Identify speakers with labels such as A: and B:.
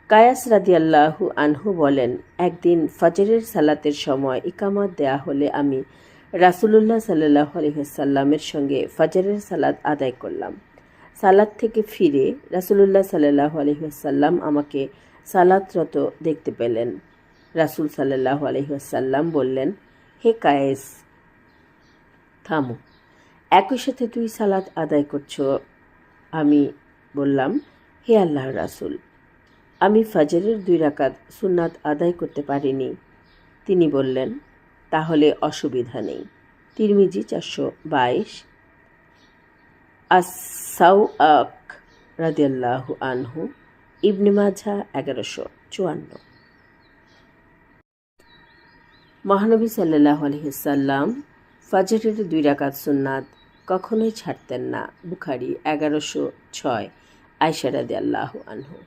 A: কায়াস রাদিয়াল্লাহু আনহু বলেন, একদিন ফজরের সালাতের সময় ইকামত দেয়া হলে আমি রাসূলুল্লাহ সাল্লাল্লাহু আলাইহি ওয়াসাল্লামের সঙ্গে ফজরের সালাত আদায় করলাম। সালাত থেকে ফিরে রাসূলুল্লাহ সাল্লাল্লাহু আলাইহি ওয়াসাল্লাম আমাকে সালাতরত দেখতে পেলেন। রাসূল সাল্লাল্লাহু আলাইহি ওয়াসাল্লাম বললেন, হে কায়েস, থামো, একই সাথে তুই সালাত আদায় করছ। আমি বললাম, হে আল্লাহর রাসূল, আমি ফজরের 2 রাকাত সুন্নাত আদায় করতে পারিনি। তিনি বললেন, তাহলে অসুবিধা নেই। তিরমিজি 422। আস-সাওয়াক রাদিয়াল্লাহু আনহু, ইবনে মাজাহ 1154। মহানবী সাল্লাল্লাহু আলাইহি ওয়াসাল্লাম ফজরের 2 রাকাত সুন্নাত কখনোই ছাড়তেন না। বুখারী 1106। আয়েশা রাদিয়াল্লাহু আনহু।